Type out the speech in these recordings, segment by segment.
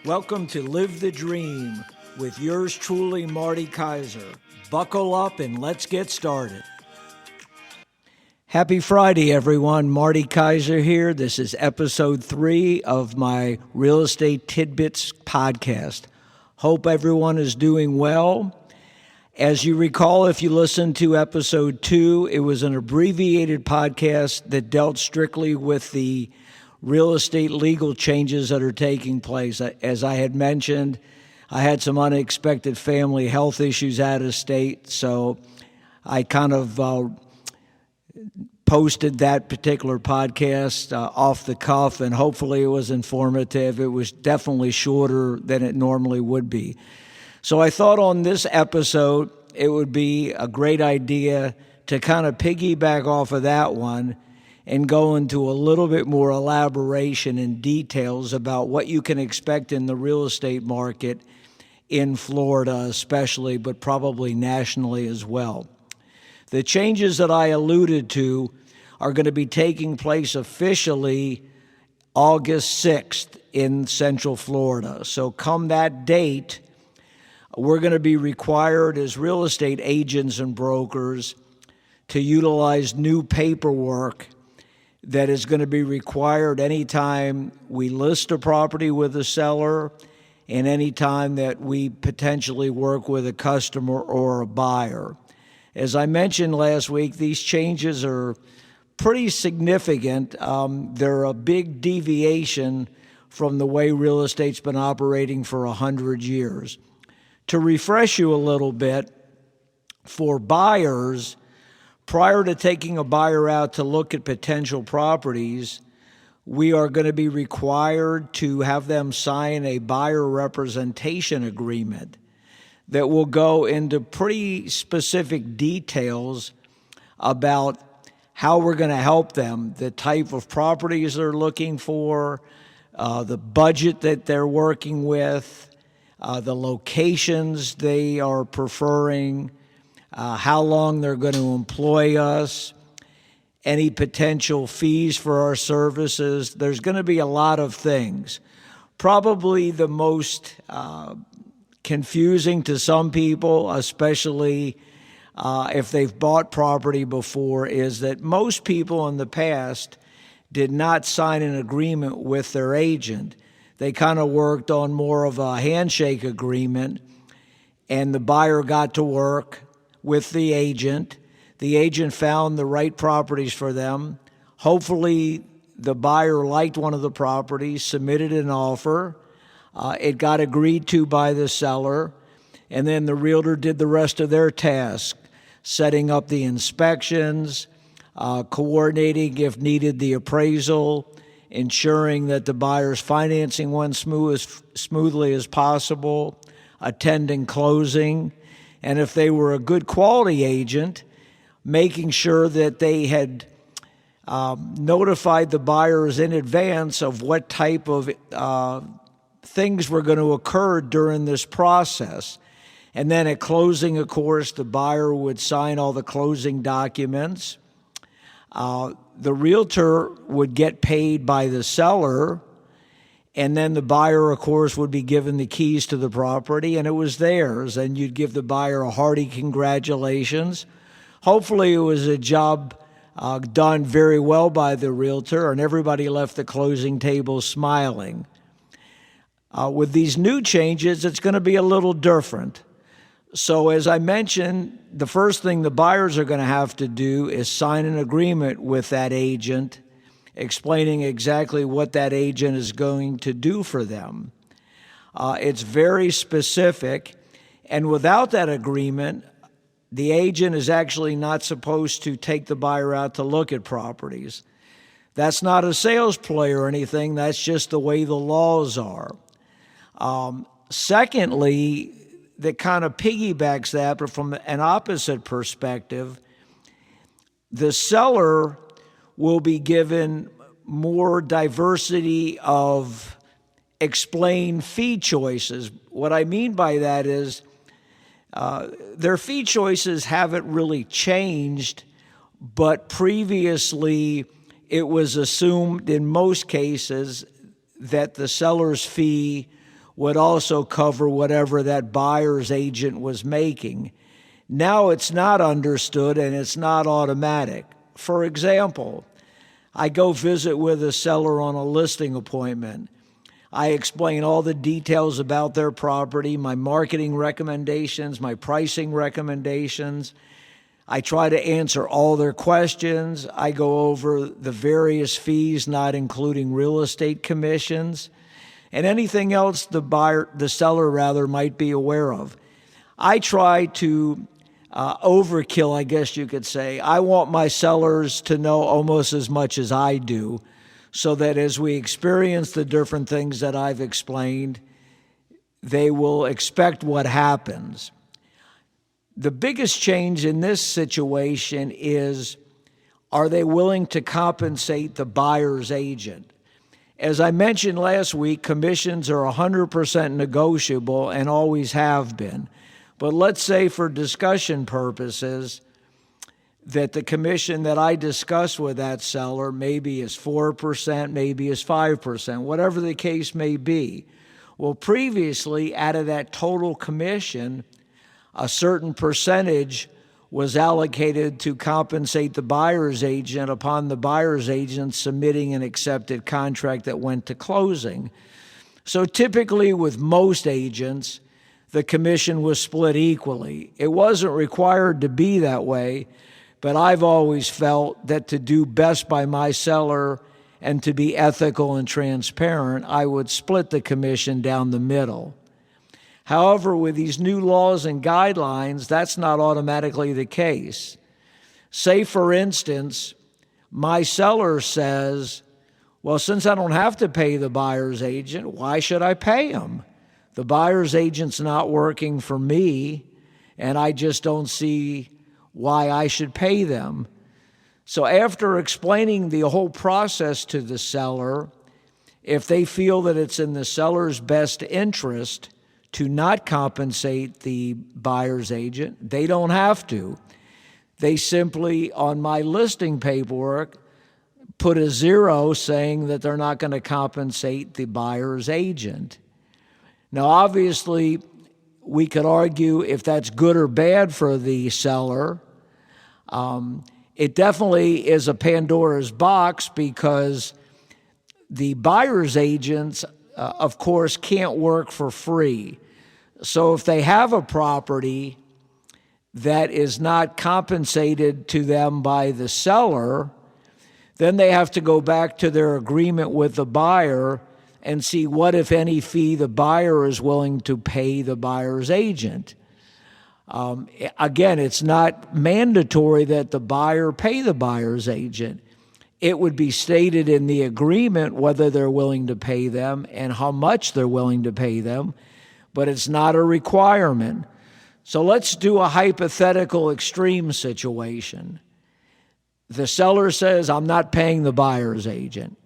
Welcome to Live the Dream with yours truly, Marty Kaiser. Buckle up and let's get started. Happy Friday, everyone. Marty Kaiser here. This is episode 3 of my Real Estate Tidbits podcast. Hope everyone is doing well. As you recall, if you listened to episode 2, it was an abbreviated podcast that dealt strictly with the real estate legal changes that are taking place. As I had mentioned, I had some unexpected family health issues out of state, so I kind of posted that particular podcast off the cuff, and hopefully it was informative. It was definitely shorter than it normally would be. So I thought on this episode it would be a great idea to kind of piggyback off of that one and go into a little bit more elaboration and details about what you can expect in the real estate market in Florida especially, but probably nationally as well. The changes that I alluded to are going to be taking place officially August 6th in Central Florida. So come that date, we're going to be required as real estate agents and brokers to utilize new paperwork that is going to be required anytime we list a property with a seller and anytime that we potentially work with a customer or a buyer. As I mentioned last week, these changes are pretty significant. They're a big deviation from the way real estate's been operating for 100 years. To refresh you a little bit, for buyers, prior to taking a buyer out to look at potential properties, we are going to be required to have them sign a buyer representation agreement that will go into pretty specific details about how we're going to help them, the type of properties they're looking for, the budget that they're working with, the locations they are preferring, how long they're going to employ us, any potential fees for our services. There's going to be a lot of things. Probably the most confusing to some people, especially if they've bought property before, is that most people in the past did not sign an agreement with their agent. They kind of worked on more of a handshake agreement, and the buyer got to work with the agent. The agent found the right properties for them. Hopefully, the buyer liked one of the properties, submitted an offer. It got agreed to by the seller, and then the realtor did the rest of their task, setting up the inspections, coordinating, if needed, the appraisal, ensuring that the buyer's financing went smoothly as possible, attending closing, and if they were a good quality agent, making sure that they had notified the buyers in advance of what type of things were going to occur during this process. And then at closing, of course, the buyer would sign all the closing documents. The realtor would get paid by the seller, and then the buyer, of course, would be given the keys to the property, and it was theirs, and you'd give the buyer a hearty congratulations. Hopefully it was a job done very well by the realtor, and everybody left the closing table smiling. With these new changes, it's going to be a little different. So as I mentioned, the first thing the buyers are going to have to do is sign an agreement with that agent, explaining exactly what that agent is going to do for them. It's very specific, and without that agreement, the agent is actually not supposed to take the buyer out to look at properties. That's not a sales play or anything. That's just the way the laws are. Secondly, that kind of piggybacks that, but from an opposite perspective, the seller will be given more diversity of explained fee choices. What I mean by that is their fee choices haven't really changed, but previously it was assumed in most cases that the seller's fee would also cover whatever that buyer's agent was making. Now it's not understood and it's not automatic. For example, I go visit with a seller on a listing appointment. I explain all the details about their property, my marketing recommendations, my pricing recommendations. I try to answer all their questions. I go over the various fees, not including real estate commissions, and anything else the seller might be aware of. I try to overkill, I guess you could say. I want my sellers to know almost as much as I do, so that as we experience the different things that I've explained, they will expect what happens. The biggest change in this situation is, are they willing to compensate the buyer's agent? As I mentioned last week, commissions are 100% negotiable and always have been. But let's say for discussion purposes that the commission that I discuss with that seller maybe is 4%, maybe is 5%, whatever the case may be. Well, previously, out of that total commission, a certain percentage was allocated to compensate the buyer's agent upon the buyer's agent submitting an accepted contract that went to closing. So typically with most agents, the commission was split equally. It wasn't required to be that way, but I've always felt that to do best by my seller and to be ethical and transparent, I would split the commission down the middle. However, with these new laws and guidelines, that's not automatically the case. Say, for instance, my seller says, well, since I don't have to pay the buyer's agent, why should I pay him? The buyer's agent's not working for me, and I just don't see why I should pay them. So after explaining the whole process to the seller, if they feel that it's in the seller's best interest to not compensate the buyer's agent, they don't have to. They simply, on my listing paperwork, put a 0 saying that they're not going to compensate the buyer's agent. Now, obviously, we could argue if that's good or bad for the seller. It definitely is a Pandora's box because the buyer's agents, of course, can't work for free. So if they have a property that is not compensated to them by the seller, then they have to go back to their agreement with the buyer and see what, if any, fee the buyer is willing to pay the buyer's agent. Again, it's not mandatory that the buyer pay the buyer's agent. It would be stated in the agreement whether they're willing to pay them and how much they're willing to pay them, but it's not a requirement. So let's do a hypothetical extreme situation. The seller says, I'm not paying the buyer's agent.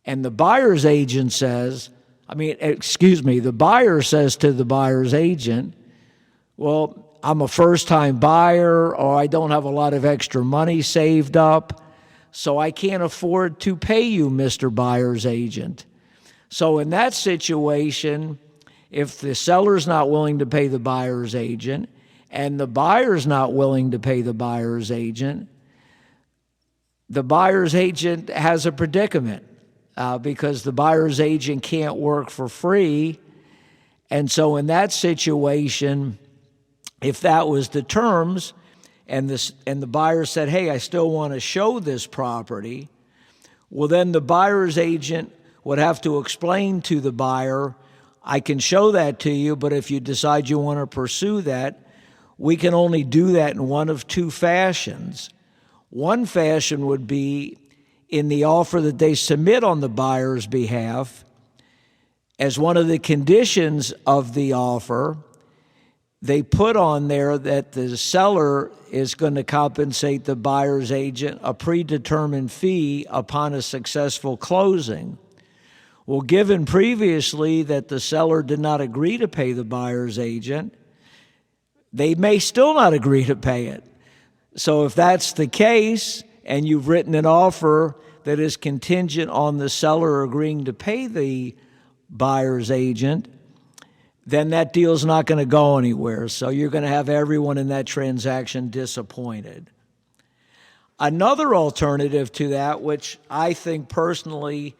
And the buyer's agent says, the buyer says to the buyer's agent, well, I'm a first-time buyer, or I don't have a lot of extra money saved up, so I can't afford to pay you, Mr. Buyer's agent. So in that situation, if the seller's not willing to pay the buyer's agent and the buyer's not willing to pay the buyer's agent has a predicament because the buyer's agent can't work for free. And so in that situation, if that was the terms, and the buyer said, hey, I still want to show this property, well, then the buyer's agent would have to explain to the buyer, I can show that to you, but if you decide you want to pursue that, we can only do that in one of two fashions. One fashion would be in the offer that they submit on the buyer's behalf. As one of the conditions of the offer, they put on there that the seller is going to compensate the buyer's agent a predetermined fee upon a successful closing. Well, given previously that the seller did not agree to pay the buyer's agent, they may still not agree to pay it. So if that's the case, and you've written an offer that is contingent on the seller agreeing to pay the buyer's agent, then that deal's not going to go anywhere. So you're going to have everyone in that transaction disappointed. Another alternative to that, which I think personally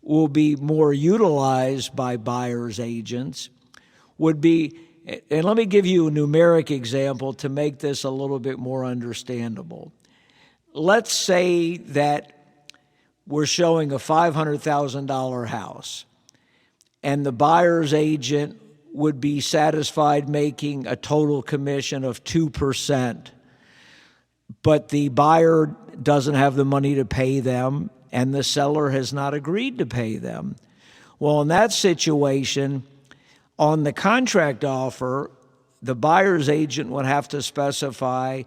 will be more utilized by buyer's agents, would be, and let me give you a numeric example to make this a little bit more understandable. Let's say that we're showing a $500,000 house, and the buyer's agent would be satisfied making a total commission of 2%, but the buyer doesn't have the money to pay them, and the seller has not agreed to pay them. Well, in that situation, on the contract offer, the buyer's agent would have to specify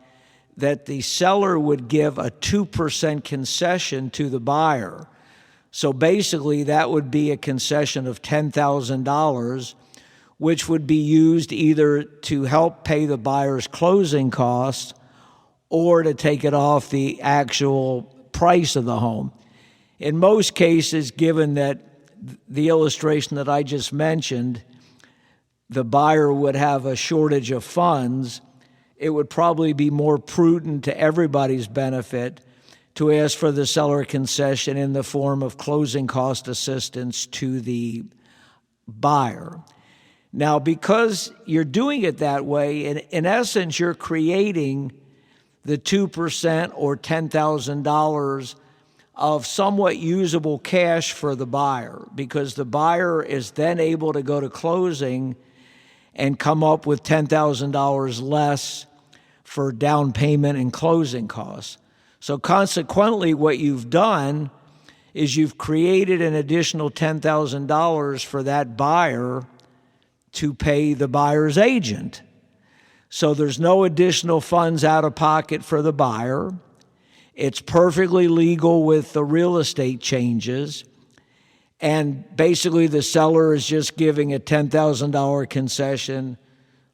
that the seller would give a 2% concession to the buyer. So basically, that would be a concession of $10,000, which would be used either to help pay the buyer's closing costs or to take it off the actual price of the home. In most cases, given that the illustration that I just mentioned, the buyer would have a shortage of funds, it would probably be more prudent to everybody's benefit to ask for the seller concession in the form of closing cost assistance to the buyer. Now, because you're doing it that way, in essence, you're creating the 2% or $10,000 of somewhat usable cash for the buyer, because the buyer is then able to go to closing and come up with $10,000 less for down payment and closing costs. So consequently, what you've done is you've created an additional $10,000 for that buyer to pay the buyer's agent. So there's no additional funds out of pocket for the buyer. It's perfectly legal with the real estate changes. And basically the seller is just giving a $10,000 concession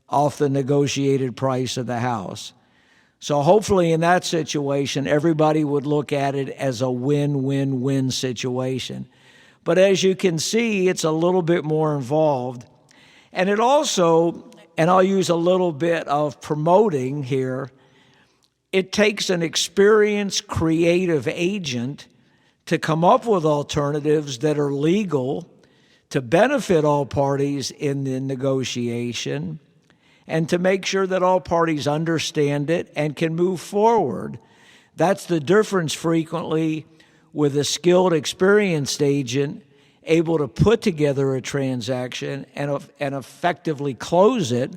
off the negotiated price of the house. So hopefully in that situation, everybody would look at it as a win-win-win situation. But as you can see, it's a little bit more involved. And it also, and I'll use a little bit of promoting here, it takes an experienced, creative agent to come up with alternatives that are legal to benefit all parties in the negotiation and to make sure that all parties understand it and can move forward. That's the difference frequently with a skilled, experienced agent able to put together a transaction and effectively close it,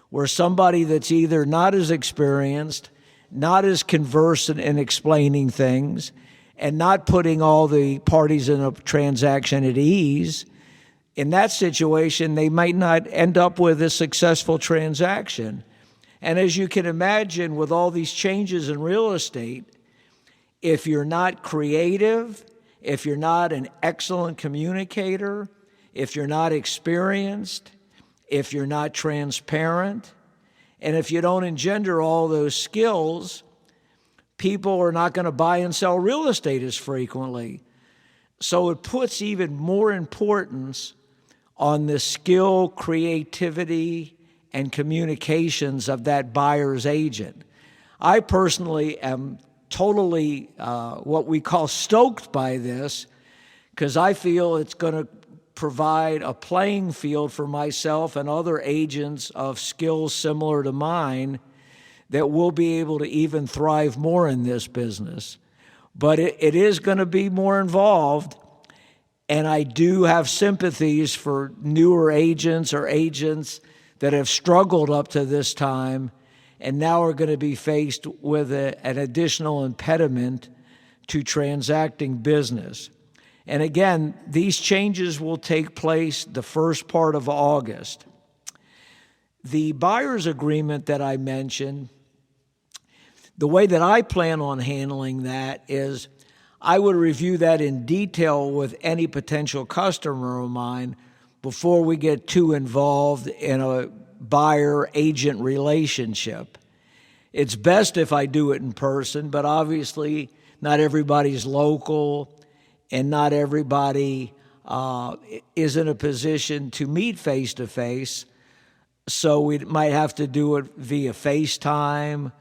where somebody that's either not as experienced, not as conversant in explaining things, and not putting all the parties in a transaction at ease, in that situation, they might not end up with a successful transaction. And as you can imagine, with all these changes in real estate, if you're not creative, if you're not an excellent communicator, if you're not experienced, if you're not transparent, and if you don't engender all those skills, people are not going to buy and sell real estate as frequently. So it puts even more importance on the skill, creativity, and communications of that buyer's agent. I personally am totally what we call stoked by this, because I feel it's going to provide a playing field for myself and other agents of skills similar to mine that will be able to even thrive more in this business. But it is going to be more involved, and I do have sympathies for newer agents or agents that have struggled up to this time and now are going to be faced with an additional impediment to transacting business. And again, these changes will take place the first part of August. The buyer's agreement that I mentioned, the way that I plan on handling that is I would review that in detail with any potential customer of mine before we get too involved in a buyer-agent relationship. It's best if I do it in person, but obviously not everybody's local and not everybody is in a position to meet face-to-face, so we might have to do it via FaceTime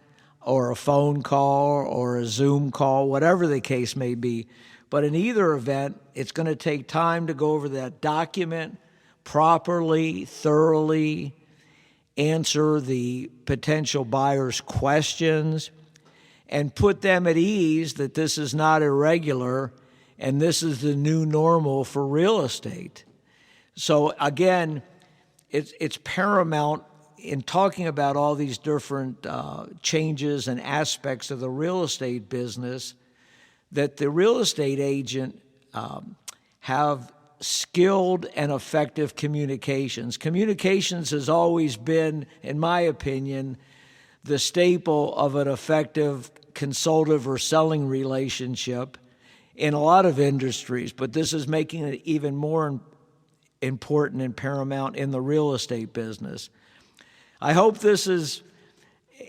or a phone call or a Zoom call, whatever the case may be. But in either event, it's going to take time to go over that document properly, thoroughly, answer the potential buyer's questions, and put them at ease that this is not irregular and this is the new normal for real estate. So again, it's paramount in talking about all these different changes and aspects of the real estate business that the real estate agent have skilled and effective communications. Communications has always been, in my opinion, the staple of an effective consultative or selling relationship in a lot of industries, but this is making it even more important and paramount in the real estate business. I hope this has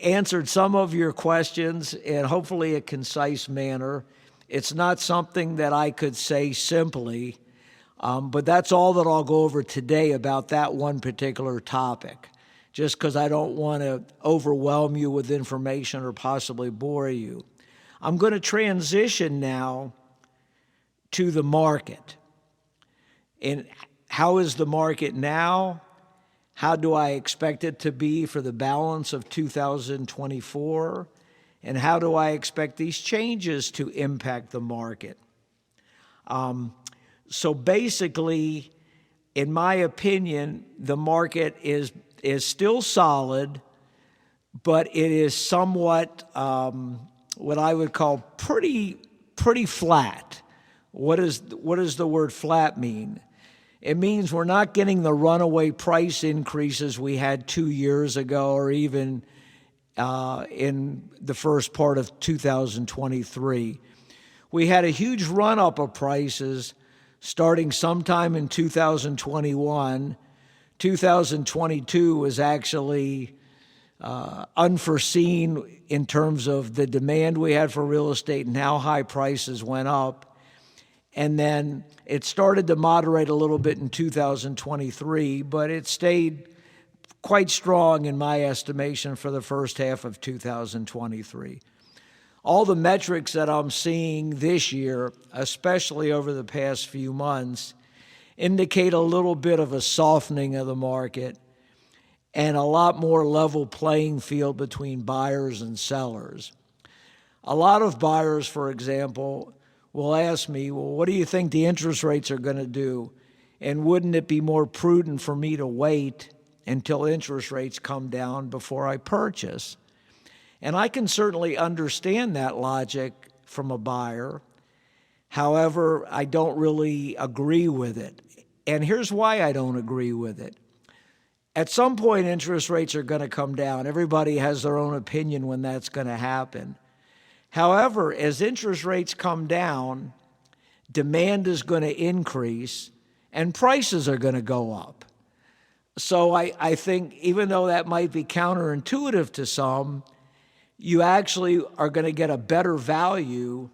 answered some of your questions in hopefully a concise manner. It's not something that I could say simply, but that's all that I'll go over today about that one particular topic, just because I don't want to overwhelm you with information or possibly bore you. I'm going to transition now to the market. And how is the market now? How do I expect it to be for the balance of 2024? And how do I expect these changes to impact the market? So basically, in my opinion, the market is still solid, but it is somewhat what I would call pretty flat. What does the word flat mean? It means we're not getting the runaway price increases we had 2 years ago or even in the first part of 2023. We had a huge run-up of prices starting sometime in 2021. 2022 was actually unforeseen in terms of the demand we had for real estate and how high prices went up. And then it started to moderate a little bit in 2023, but it stayed quite strong in my estimation for the first half of 2023. All the metrics that I'm seeing this year, especially over the past few months, indicate a little bit of a softening of the market and a lot more level playing field between buyers and sellers. A lot of buyers, for example, will ask me, well, what do you think the interest rates are going to do? And wouldn't it be more prudent for me to wait until interest rates come down before I purchase? And I can certainly understand that logic from a buyer. However, I don't really agree with it. And here's why I don't agree with it. At some point, interest rates are going to come down. Everybody has their own opinion when that's going to happen. However, as interest rates come down, demand is going to increase and prices are going to go up. So I think even though that might be counterintuitive to some, you actually are going to get a better value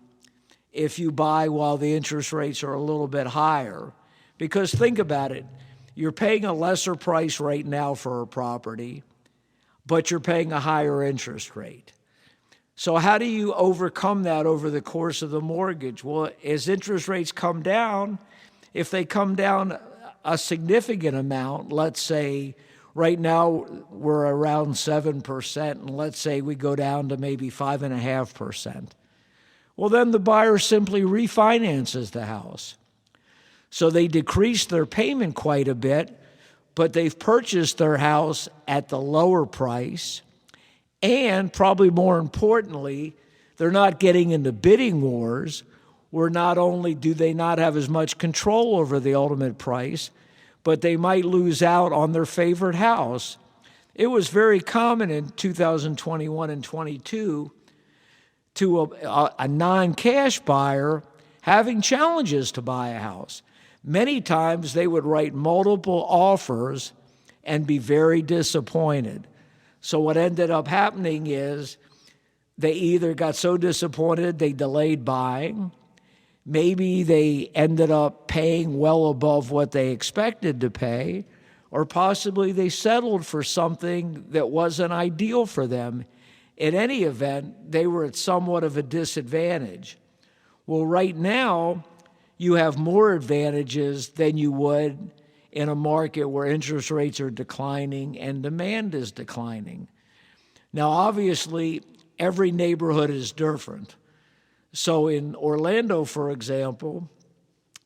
if you buy while the interest rates are a little bit higher. Because think about it, you're paying a lesser price right now for a property, but you're paying a higher interest rate. So how do you overcome that over the course of the mortgage? Well, as interest rates come down, if they come down a significant amount, let's say right now we're around 7%, and let's say we go down to maybe 5.5%. Well, then the buyer simply refinances the house. So they decrease their payment quite a bit, but they've purchased their house at the lower price. And probably more importantly, they're not getting into bidding wars where not only do they not have as much control over the ultimate price, but they might lose out on their favorite house. It was very common in 2021 and 22 to a non-cash buyer having challenges to buy a house. Many times they would write multiple offers and be very disappointed. So what ended up happening is they either got so disappointed they delayed buying, Maybe they ended up paying well above what they expected to pay, or possibly they settled for something that wasn't ideal for them. In any event, they were at somewhat of a disadvantage. Well, right now, you have more advantages than you would in a market where interest rates are declining and demand is declining. Now, obviously, every neighborhood is different. So in Orlando, for example,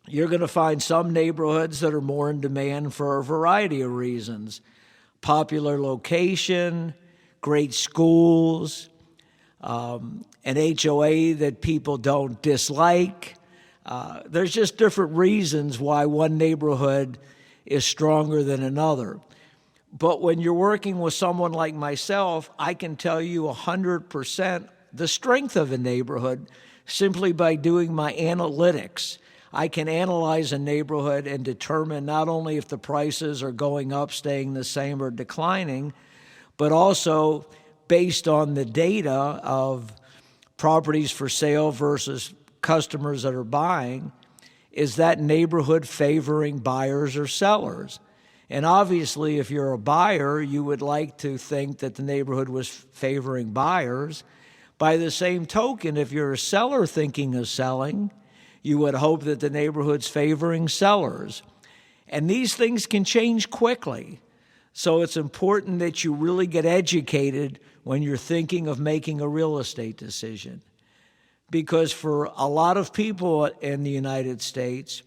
you're going to find some neighborhoods that are more in demand for a variety of reasons. Popular location, great schools, an HOA that people don't dislike. There's just different reasons why one neighborhood is stronger than another. But when you're working with someone like myself, I can tell you 100% the strength of a neighborhood simply by doing my analytics. I can analyze a neighborhood and determine not only if the prices are going up, staying the same, or declining, but also based on the data of properties for sale versus customers that are buying, is that neighborhood favoring buyers or sellers? And obviously, if you're a buyer, you would like to think that the neighborhood was favoring buyers. By the same token, if you're a seller thinking of selling, you would hope that the neighborhood's favoring sellers. And these things can change quickly. So it's important that you really get educated when you're thinking of making a real estate decision. Because for a lot of people in the United States,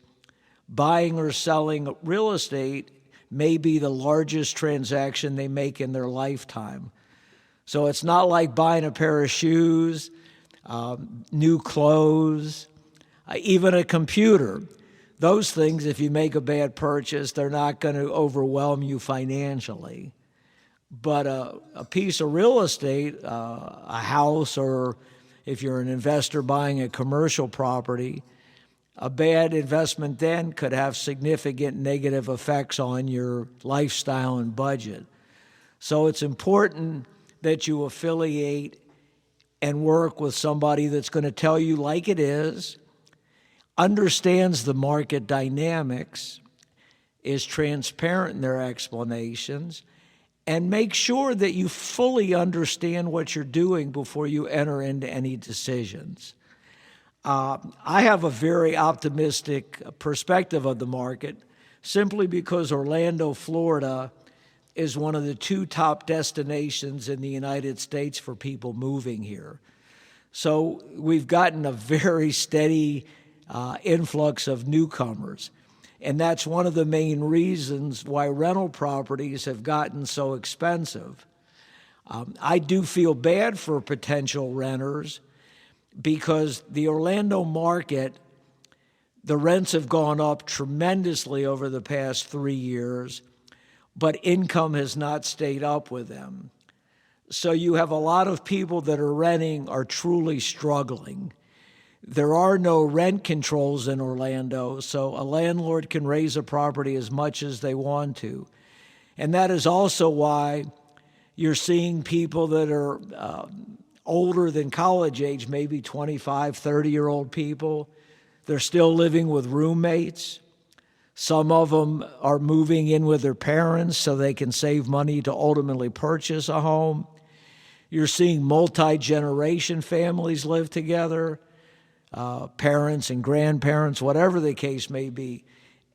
buying or selling real estate may be the largest transaction they make in their lifetime. So it's not like buying a pair of shoes, new clothes, even a computer. Those things, if you make a bad purchase, they're not going to overwhelm you financially. But a piece of real estate, a house, or if you're an investor buying a commercial property, a bad investment then could have significant negative effects on your lifestyle and budget. So it's important that you affiliate and work with somebody that's going to tell you like it is, understands the market dynamics, is transparent in their explanations, and make sure that you fully understand what you're doing before you enter into any decisions. I have a very optimistic perspective of the market simply because Orlando, Florida is one of the 2 top destinations in the United States for people moving here. So we've gotten a very steady influx of newcomers. And that's one of the main reasons why rental properties have gotten so expensive. I do feel bad for potential renters because the Orlando market, the rents have gone up tremendously over the past 3 years, but income has not stayed up with them. So you have a lot of people that are renting are truly struggling. There are no rent controls in Orlando, so a landlord can raise a property as much as they want to. And that is also why you're seeing people that are older than college age, maybe 25, 30-year-old people. They're still living with roommates. Some of them are moving in with their parents so they can save money to ultimately purchase a home. You're seeing multi-generation families live together, parents and grandparents, whatever the case may be.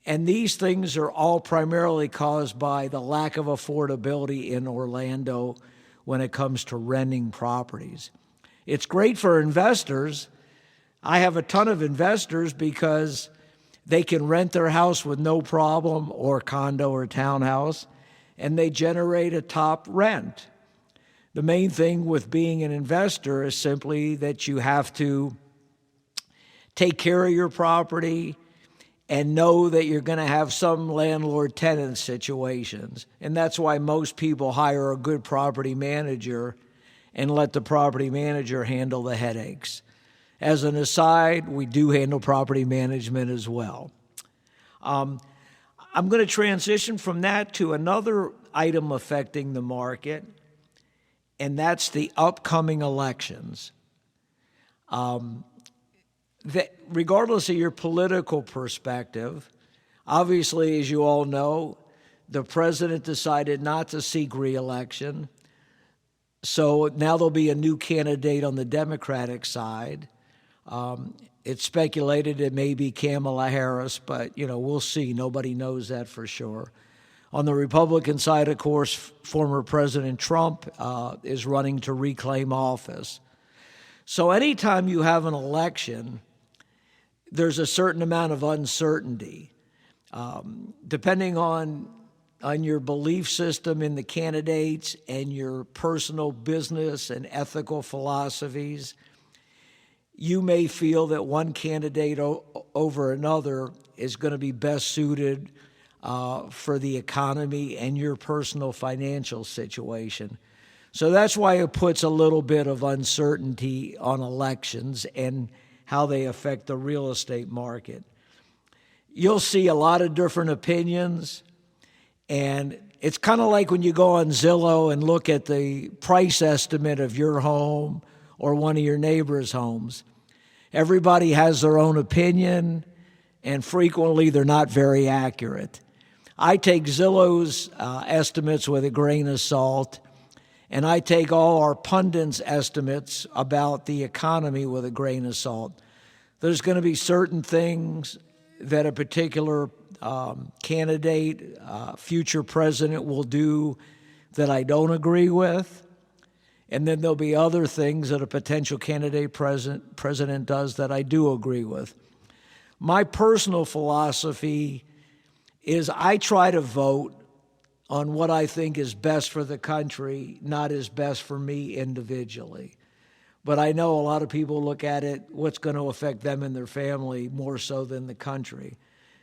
And these things are all primarily caused by the lack of affordability in Orlando when it comes to renting properties. It's great for investors. I have a ton of investors because they can rent their house with no problem, or condo or townhouse, and they generate a top rent. The main thing with being an investor is simply that you have to take care of your property and know that you're going to have some landlord-tenant situations. And that's why most people hire a good property manager and let the property manager handle the headaches. As an aside, we do handle property management as well. I'm going to transition from that to another item affecting the market, and that's the upcoming elections. that regardless of your political perspective, obviously, as you all know, the president decided not to seek re-election. So now there'll be a new candidate on the Democratic side. It's speculated it may be Kamala Harris, but, we'll see. Nobody knows that for sure. On the Republican side, of course, former President Trump is running to reclaim office. So anytime you have an election, there's a certain amount of uncertainty. Depending on your belief system in the candidates and your personal business and ethical philosophies, you may feel that one candidate over another is going to be best suited for the economy and your personal financial situation. So that's why it puts a little bit of uncertainty on elections and how they affect the real estate market. You'll see a lot of different opinions, and it's kind of like when you go on Zillow and look at the price estimate of your home or one of your neighbor's homes. Everybody has their own opinion, and frequently they're not very accurate. I take Zillow's estimates with a grain of salt, and I take all our pundits' estimates about the economy with a grain of salt. There's going to be certain things that a particular candidate, future president will do that I don't agree with. And then there'll be other things that a potential candidate president does that I do agree with. My personal philosophy is I try to vote on what I think is best for the country, not as best for me individually. But I know a lot of people look at it, what's going to affect them and their family more so than the country.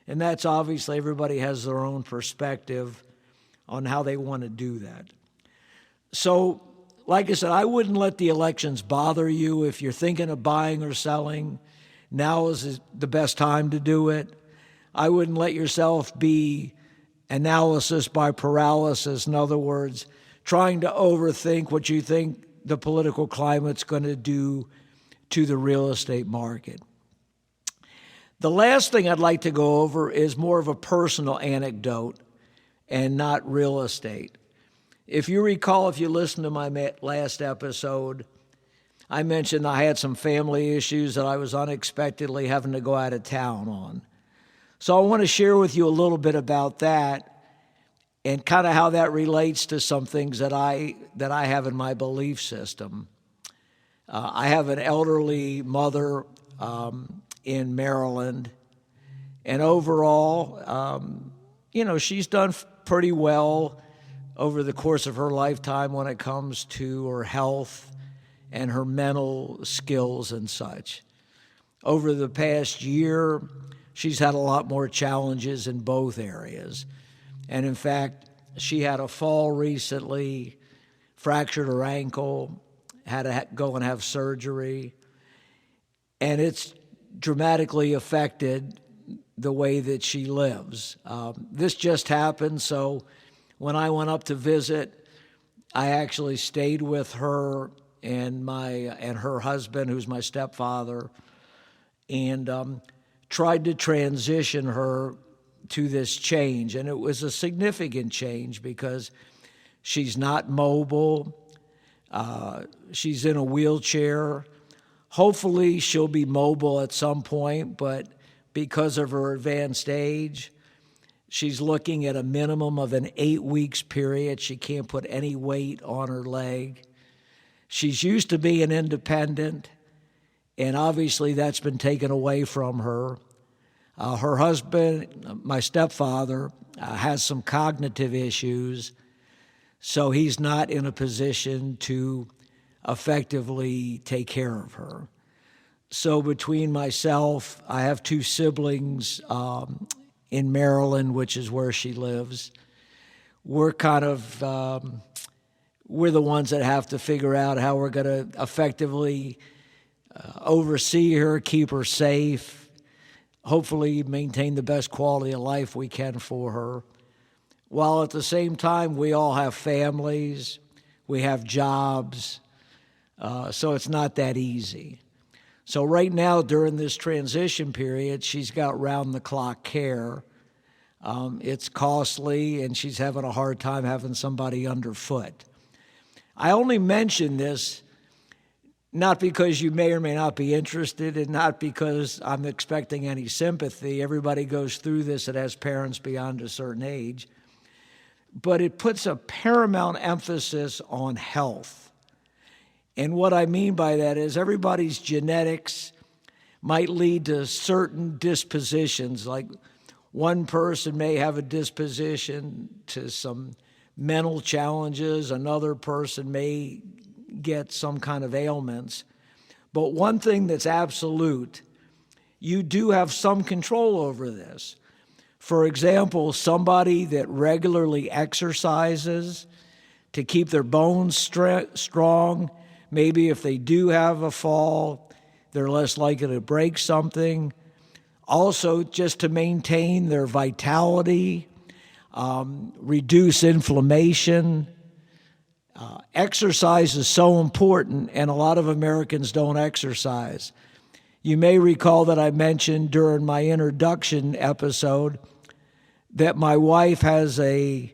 And that's obviously everybody has their own perspective on how they want to do that. So, like I said, I wouldn't let the elections bother you. If you're thinking of buying or selling, now is the best time to do it. I wouldn't let yourself be analysis by paralysis. In other words, trying to overthink what you think the political climate's going to do to the real estate market. The last thing I'd like to go over is more of a personal anecdote and not real estate. If you recall, if you listened to my last episode, I mentioned I had some family issues that I was unexpectedly having to go out of town on. So I want to share with you a little bit about that and kind of how that relates to some things that I have in my belief system. I have an elderly mother in Maryland, and overall, she's done pretty well over the course of her lifetime when it comes to her health and her mental skills and such. Over the past year, she's had a lot more challenges in both areas. And in fact, she had a fall recently, fractured her ankle, had to go and have surgery, and it's dramatically affected the way that she lives. This just happened, so when I went up to visit, I actually stayed with her and her husband, who's my stepfather, and tried to transition her to this change. And it was a significant change because she's not mobile. She's in a wheelchair. Hopefully she'll be mobile at some point, but because of her advanced age, she's looking at a minimum of an 8 weeks period. She can't put any weight on her leg. She's used to being independent, and obviously that's been taken away from her. Her husband, my stepfather, has some cognitive issues, so he's not in a position to effectively take care of her. So between myself, I have 2 siblings in Maryland, which is where she lives. We're kind of, we're the ones that have to figure out how we're going to effectively oversee her, keep her safe, hopefully maintain the best quality of life we can for her. While at the same time, we all have families, we have jobs, so it's not that easy. So right now, during this transition period, she's got round-the-clock care. It's costly, and she's having a hard time having somebody underfoot. I only mention this not because you may or may not be interested, and not because I'm expecting any sympathy. Everybody goes through this that has parents beyond a certain age. But it puts a paramount emphasis on health. And what I mean by that is everybody's genetics might lead to certain dispositions. Like one person may have a disposition to some mental challenges, another person may get some kind of ailments. But one thing that's absolute, you do have some control over this. For example, somebody that regularly exercises to keep their bones strong, maybe if they do have a fall, they're less likely to break something. Also, just to maintain their vitality, reduce inflammation. Exercise is so important, and a lot of Americans don't exercise. You may recall that I mentioned during my introduction episode that my wife has a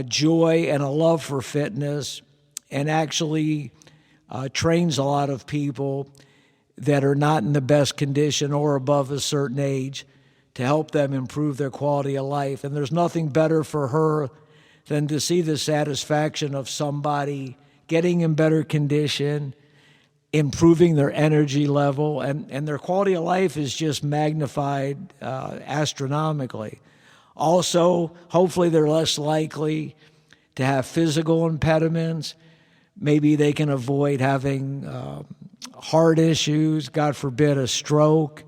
joy and a love for fitness, and actually trains a lot of people that are not in the best condition or above a certain age to help them improve their quality of life. And there's nothing better for her than to see the satisfaction of somebody getting in better condition, improving their energy level, and their quality of life is just magnified astronomically. Also, hopefully they're less likely to have physical impediments. Maybe they can avoid having heart issues, God forbid a stroke,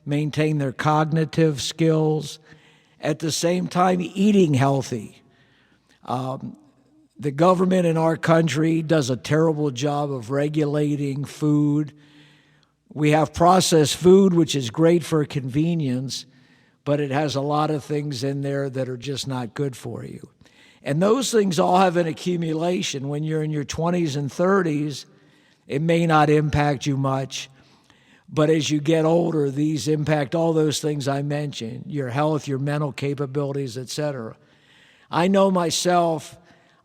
maintain their cognitive skills. At the same time, eating healthy. The government in our country does a terrible job of regulating food. We have processed food, which is great for convenience, but it has a lot of things in there that are just not good for you. And those things all have an accumulation. When you're in your 20s and 30s, it may not impact you much. But as you get older, these impact all those things I mentioned, your health, your mental capabilities, etc. I know myself,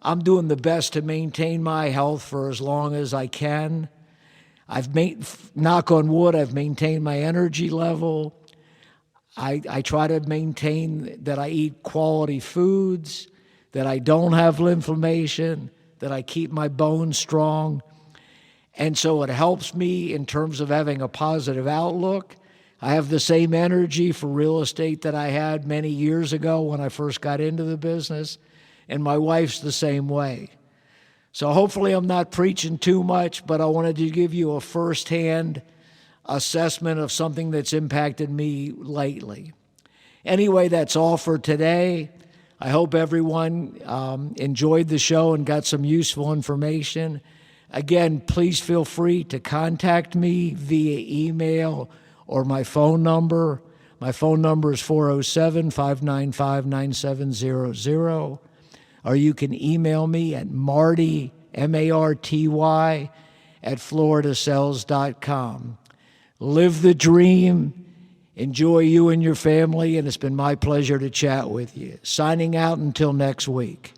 I'm doing the best to maintain my health for as long as I can. Knock on wood, I've maintained my energy level. I try to maintain that I eat quality foods, that I don't have inflammation, that I keep my bones strong. And so it helps me in terms of having a positive outlook. I have the same energy for real estate that I had many years ago when I first got into the business, and my wife's the same way. So hopefully I'm not preaching too much, but I wanted to give you a firsthand assessment of something that's impacted me lately. Anyway, that's all for today. I hope everyone enjoyed the show and got some useful information. Again, please feel free to contact me via email or my phone number. My phone number is 407-595-9700. Or you can email me at Marty, M-A-R-T-Y, @floridasells.com. Live the dream. Enjoy you and your family, and it's been my pleasure to chat with you. Signing out until next week.